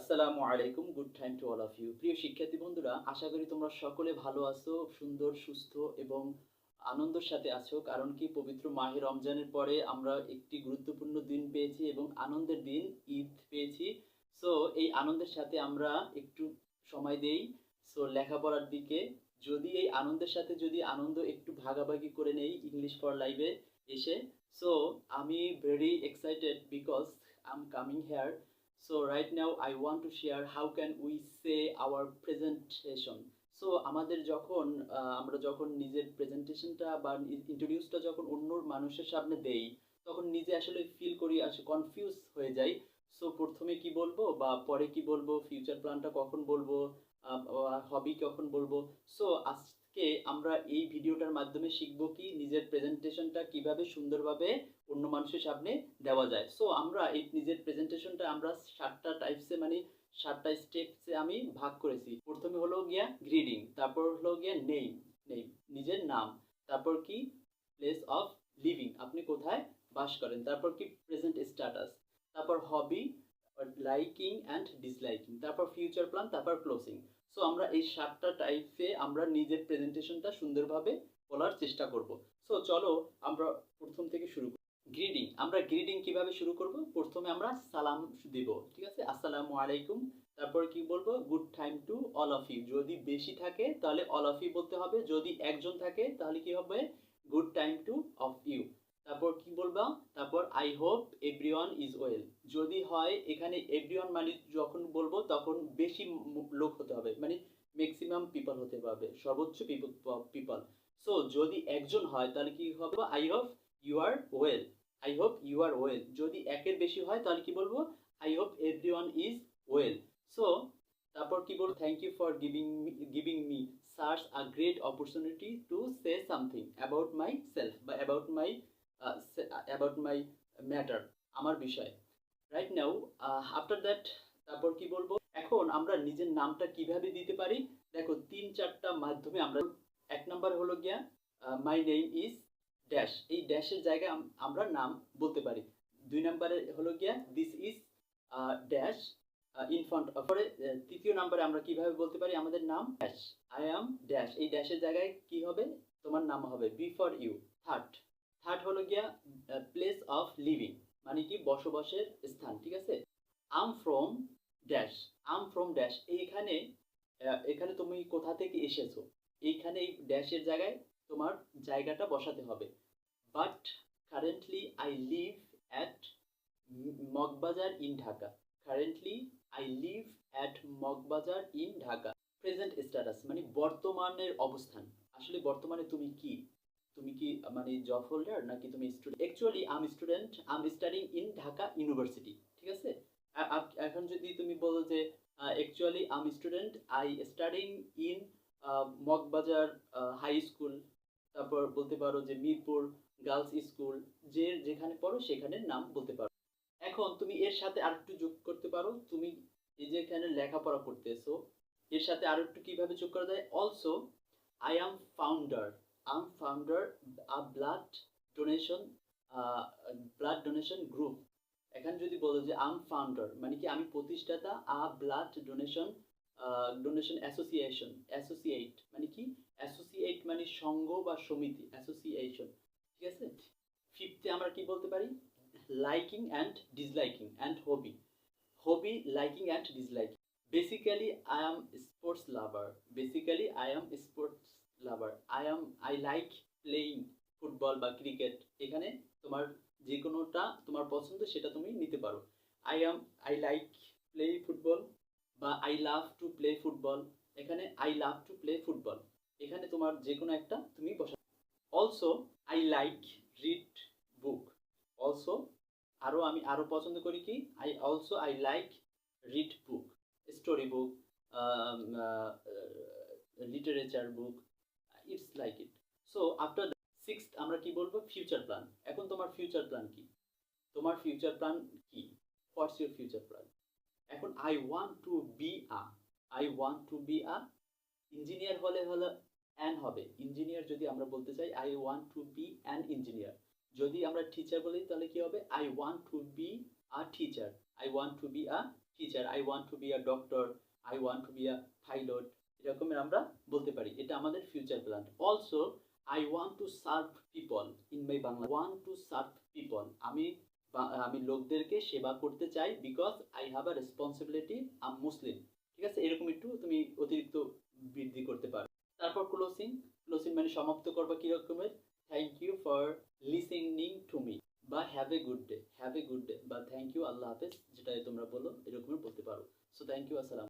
আসসালামু আলাইকুম, good time to all of you. প্রিয় শিক্ষার্থী বন্ধুরা, আশা করি তোমরা সকলে ভালো আছো, সুন্দর, সুস্থ এবং আনন্দের সাথে আছো। কারণ কি, পবিত্র মাহে রমজানের পরে আমরা একটি গুরুত্বপূর্ণ দিন পেয়েছি এবং আনন্দের দিন, ঈদ পেয়েছি। সো এই আনন্দের সাথে আমরা একটু সময় দেই লেখাপড়ার দিকে। যদি এই আনন্দের সাথে যদি আনন্দ একটু ভাগাভাগি করে নেই ইংলিশ ফর লাইভে এসে। সো আমি very excited because I am coming here. So right now I want to share how can we say our presentation. So আমাদের যখন আমরা যখন নিজের প্রেজেন্টেশনটা বা ইন্ট্রোডিউসটা যখন অন্য মানুষের সামনে দেই, তখন নিজে আসলে ফিল করি, আসলে কনফিউজ হয়ে যাই। সো প্রথমে কি বলবো বা পরে কি বলবো, ফিউচার প্ল্যানটা কখন বলবো, হবি কখন বলবো। সো আজকে আমরা এই ভিডিওটার মাধ্যমে শিখবো কি নিজের প্রেজেন্টেশনটা কিভাবে সুন্দরভাবে অন্য মানুষের সামনে দেওয়া যায়। সো আমরা এই নিজের প্রেজেন্টেশনটা আমরা 7টা টাইপসে, মানে 7টা স্টেপসে আমি ভাগ করেছি। প্রথমে হলো গিয়া গ্রিডিং, তারপর হলো গিয়া নেম, নিজের নাম, তারপর কি প্লেস অফ লিভিং, আপনি কোথায় বাস করেন, তারপর কি প্রেজেন্ট স্ট্যাটাস, তারপর হবি, লাইকিং অ্যান্ড ডিসলাইকিং, তারপর ফিউচার প্ল্যান, তারপর ক্লোজিং। সো আমরা এই 7টা টাইপে আমরা নিজের প্রেজেন্টেশনটা সুন্দরভাবে বলার চেষ্টা করব। সো চলো আমরা প্রথম থেকে শুরু করি। গ্রিডিং, আমরা গ্রিডিং কিভাবে শুরু করব? প্রথমে আমরা সালাম দিব, ঠিক আছে, আসসালামু আলাইকুম। তারপর কি বলবো? Good time to all of you. যদি বেশি থাকে তাহলে অল অফ ইউ বলতে হবে, যদি একজন থাকে তাহলে কি হবে? Good time to of you. তারপর কি বলবা? তারপর I hope everyone is well. যদি হয় এখানে এভরিওয়ান মানে যখন বলবো তখন বেশি লোক হতে হবে, মানে ম্যাক্সিমাম পিপল হতে হবে, সর্বোচ্চ পিপল। সো যদি একজন হয় তাহলে কি হবে? I hope you are well. I hope you are well. যদি একের বেশি হয় তাহলে কি বলবো? I hope everyone is well. So তারপর কি বলবো? Thank you for giving me such a great opportunity to say something about myself বা about my matter, আমার বিষয়। রাইট নাও আফটার দ্যাট তারপর কি বলবো? এখন আমরা নিজের নামটা কিভাবে দিতে পারি? দেখো 3-4টা মাধ্যমে আমরা। এক নাম্বার হলো গিয়া মাই নেম ইজ ড্যাশ, এই ড্যাশের জায়গায় আমরা নাম বলতে পারি। 2 নাম্বারে হলো গিয়া this is dash in front of. তৃতীয় নাম্বারে আমরা কিভাবে বলতে পারি আমাদের নাম? ড্যাশ, আই অ্যাম ড্যাশ, এই ড্যাশের জায়গায় কি হবে? তোমার নাম হবে বিফোর ইউ। থার্ড হলো গিয়া প্লেস অফ লিভিং, মানে কি বসবাসের স্থান, ঠিক আছে। Am from dash, am from dash, এইখানে এখানে তুমি কোথা থেকে এসেছো, এইখানে এই ড্যাশের জায়গায় তোমার জায়গাটা বসাতে হবে। But currently I live at Moghbazar in Dhaka. Currently I live at Moghbazar in Dhaka. Present status মানে বর্তমানের অবস্থান। আসলে বর্তমানে তুমি কি? তুমি কি মানে জব হোল্ডার নাকি তুমি student? Actually I am student, I am studying in Dhaka university, ঠিক আছে। এখন যদি তুমি বলো যে actually I am student, I studying in Moghbazar high school, তারপর বলতে পারো যে মিরপুর গার্লস স্কুল, যে যেখানে পড়ো সেখানের নাম বলতে পারো। এখন তুমি এর সাথে আরেকটু যোগ করতে পারো, তুমি এই যে এখানে লেখাপড়া করতেছো, এর সাথে আরো একটু কিভাবে যোগ করা যায়? Also I am founder, a blood donation group. এখানে যদি বলো যে আম ফাউন্ডার মানে কি আমি প্রতিষ্ঠাতা, আ ব্লাড ডোনেশন অ্যাসোসিয়েট মানে কি? অ্যাসোসিয়েট মানে সংঘ বা সমিতি, অ্যাসোসিয়েশন, ঠিক আছে। ফিফথে আমরা কি বলতে পারি? Liking and disliking and hobby, liking and disliking. Basically I am sports lover, I like playing football বা ক্রিকেট। এখানে তোমার যে কোনোটা তোমার পছন্দ সেটা তুমি নিতে পারো। আই লাইক প্লে ফুটবল বা I love to play football. এখানে I love to play football, এখানে তোমার যে কোনো একটা তুমি বসা। Also I like read book. Also আমি আরো পছন্দ করি কি? I like read book, story book, literature book, it's like it. So after sixth আমরা কি বলবো? Future plan. এখন তোমার ফিউচার প্ল্যান কি? তোমার ফিউচার প্ল্যান কি? What's your future plan? এখন I want to be a engineer হলে অ্যান হবে। ইঞ্জিনিয়ার যদি আমরা বলতে চাই I want to be an engineer. যদি আমরা টিচার বলি তাহলে কি হবে? I want to be a teacher, I want to be a teacher, I want to be a doctor, I want to be a pilot, এরকমের আমরা বলতে পারি। এটা আমাদের future plan. Also I want to serve people in my Bangla, want to serve people, আমি লোকদেরকে সেবা করতে চাই, because I have a responsibility, am Muslim. ঠিক আছে, এরকম একটু তুমি অতিরিক্ত বৃদ্ধি করতে পারো। তারপর ক্লোজিং, ক্লোজিং মানে সমাপ্ত করবা কি রকমের, thank you for listening to me, বা have a good day, have a good day, বা থ্যাংক ইউ, আল্লাহ হাফেজ, যেটা তোমরা বলো এরকমের বলতে পারো। সো থ্যাংক ইউ, আসসালাম।